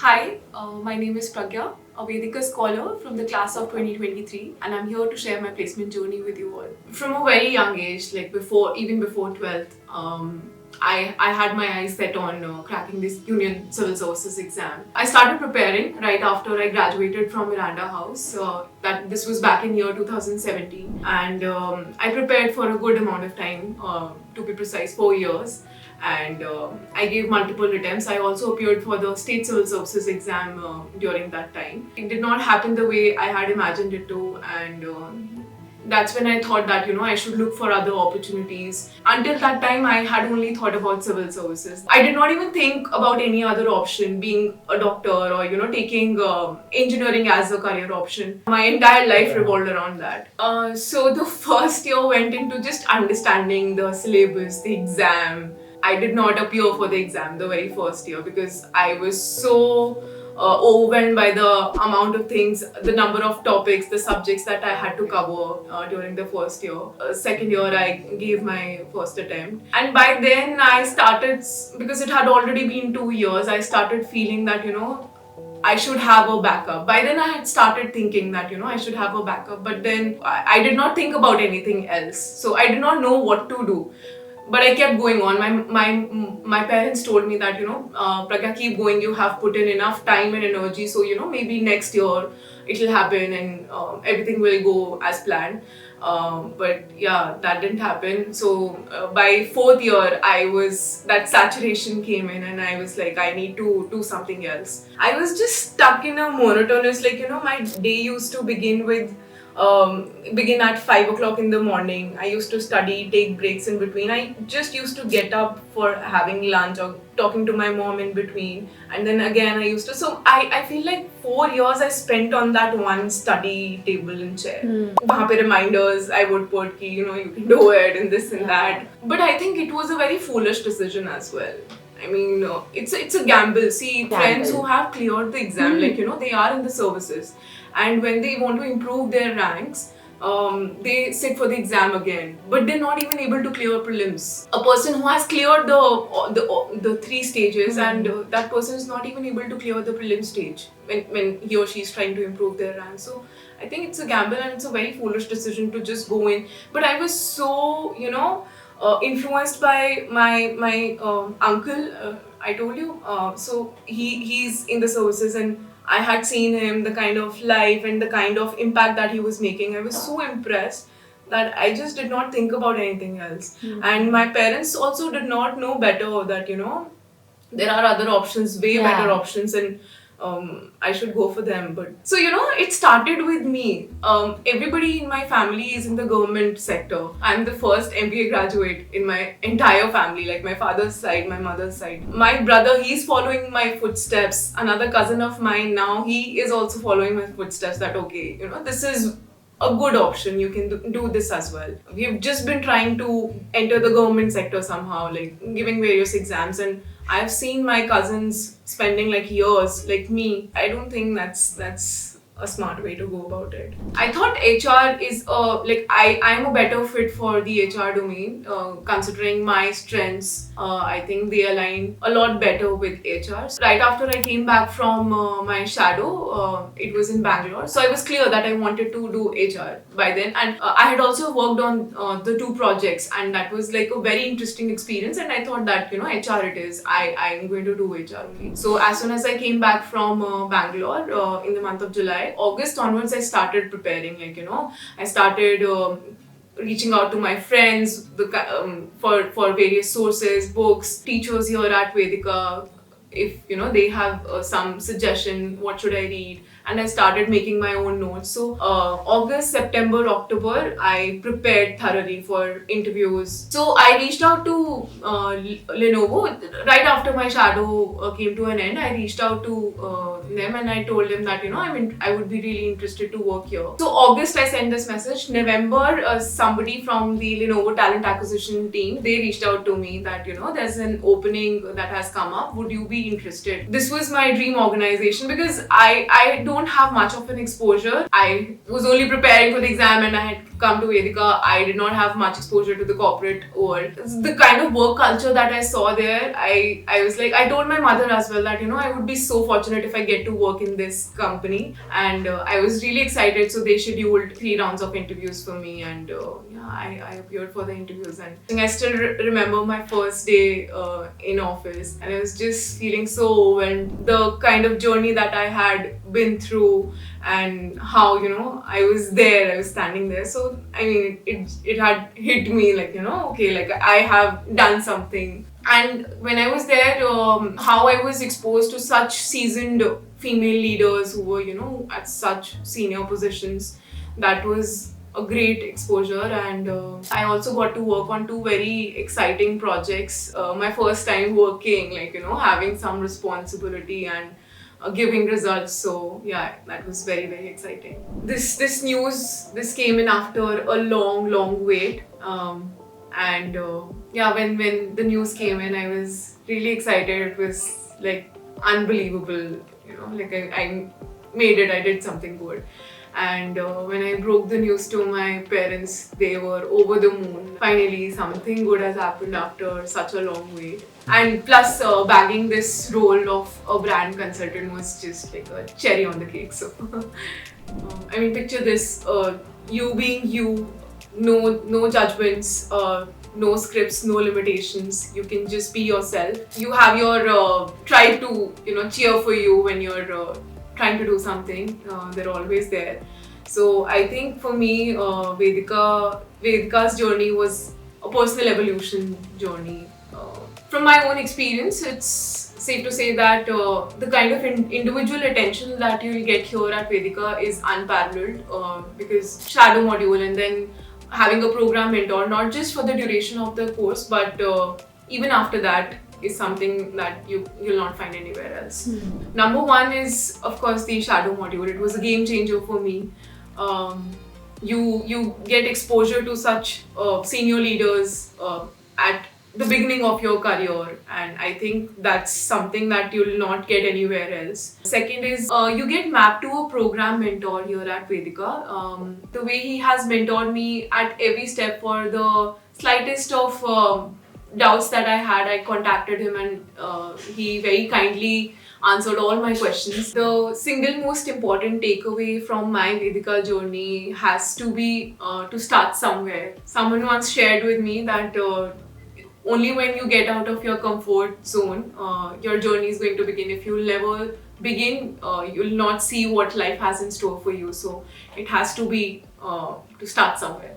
Hi, my name is Pragya, a Vedika scholar from the class of 2023, and I'm here to share my placement journey with you all. From a very young age, like even before 12th, I had my eyes set on cracking this Union Civil Services exam. I started preparing right after I graduated from Miranda House. That this was back in year 2017, and I prepared for a good amount of time. To be precise, 4 years. And I gave multiple attempts. I also appeared for the State Civil Services exam during that time. It did not happen the way I had imagined it to, and that's when I thought that I should look for other opportunities. Until that time, I had only thought about civil services. I did not even think about any other option, being a doctor or taking engineering as a career option. My entire life revolved around that. So the first year went into just understanding the syllabus, the exam. I did not appear for the exam the very first year because I was so overwhelmed by the amount of things, the number of topics, the subjects that I had to cover during the first year. Second year, I gave my first attempt. And by then, I started, because it had already been 2 years, I started feeling that, I should have a backup. By then, I had started thinking that, I should have a backup. But then I did not think about anything else. So I did not know what to do. But I kept going on. My parents told me that Pragya, keep going. You have put in enough time and energy, so maybe next year it'll happen and everything will go as planned. But yeah, that didn't happen. So by fourth year, that saturation came in, and I was like, I need to do something else. I was just stuck in a monotonous, my day used to begin at 5 o'clock in the morning. I used to study, take breaks in between. I just used to get up for having lunch or talking to my mom in between. And then again, I used to. So I feel like 4 years I spent on that one study table and chair. Wahan pe reminders I would put, ki, you can do it and this and that. But I think it was a very foolish decision as well. I mean, it's a gamble. See, friends who have cleared the exam, they are in the services, and when they want to improve their ranks, they sit for the exam again, but they're not even able to clear prelims. A person who has cleared the three stages, and that person is not even able to clear the prelim stage when he or she is trying to improve their rank. So I think it's a gamble, and it's a very foolish decision to just go in. But I was so influenced by my uncle. I told you. So he's in the services, and I had seen him, the kind of life and the kind of impact that he was making. I was so impressed that I just did not think about anything else. And my parents also did not know better that there are other options, way better options, and I should go for them. But so it started with me. Everybody in my family is in the government sector. I'm the first MBA graduate in my entire family, like my father's side, my mother's side. My brother, he's following my footsteps. Another cousin of mine now, he is also following my footsteps. That okay, this is a good option. You can do this as well. We've just been trying to enter the government sector somehow, like giving various exams, and I've seen my cousins spending like years, like me. I don't think that's a smart way to go about it. I thought HR is I'm a better fit for the HR domain, considering my strengths. I think they align a lot better with HR. Right after I came back from my shadow, it was in Bangalore. So I was clear that I wanted to do HR by then, and I had also worked on the two projects, and that was like a very interesting experience. And I thought that HR it is. I'm going to do HR only. So as soon as I came back from Bangalore in the month of July. August onwards, I started preparing. I started reaching out to my friends for various sources, books, teachers here at Vedika. If they have some suggestion, what should I read? And I started making my own notes. So August, September, October, I prepared thoroughly for interviews. So I reached out to Lenovo right after my shadow came to an end. I reached out to them, and I told them that I would be really interested to work here. So August, I sent this message. November, somebody from the Lenovo talent acquisition team, they reached out to me that there's an opening that has come up. Would you be interested? This was my dream organization because I do don't have much of an exposure. I was only preparing for the exam and I had come to Vedika. I did not have much exposure to the corporate world. The kind of work culture that I saw there, I was like, I told my mother as well that, I would be so fortunate if I get to work in this company. And I was really excited. So they scheduled 3 rounds of interviews for me, and I appeared for the interviews. And I still remember my first day in office, and I was just feeling so overwhelmed. The kind of journey that I had been through, and how I was there, I was standing there. So I mean, it had hit me like, okay, like I have done something. And when I was there, how I was exposed to such seasoned female leaders who were at such senior positions, that was a great exposure. And I also got to work on 2 very exciting projects. My first time working, like having some responsibility and giving results. So yeah, that was very, very exciting. This news, this came in after a long wait. And yeah, when the news came in, I was really excited. It was like unbelievable, like I made it, I did something good. And when I broke the news to my parents, they were over the moon. Finally, something good has happened after such a long wait. And plus, bagging this role of a brand consultant was just like a cherry on the cake. So, I mean, picture this: you being you, no judgments, no scripts, no limitations. You can just be yourself. You have your tribe to cheer for you when you're trying to do something. They're always there. So I think for me, Vedika's journey was a personal evolution journey. From my own experience, it's safe to say that the kind of individual attention that you'll get here at Vedika is unparalleled, because shadow module and then having a program mentor, not just for the duration of the course, but even after that, is something that you'll not find anywhere else. Number 1 is, of course, the shadow module. It was a game changer for me. You get exposure to such senior leaders at the beginning of your career, and I think that's something that you'll not get anywhere else. Second is you get mapped to a program mentor here at Vedika. The way he has mentored me at every step, for the slightest of doubts that I had, I contacted him, and he very kindly answered all my questions. The single most important takeaway from my Vedika journey has to be to start somewhere. Someone once shared with me that only when you get out of your comfort zone, your journey is going to begin. If you'll never begin, you'll not see what life has in store for you. So it has to be to start somewhere.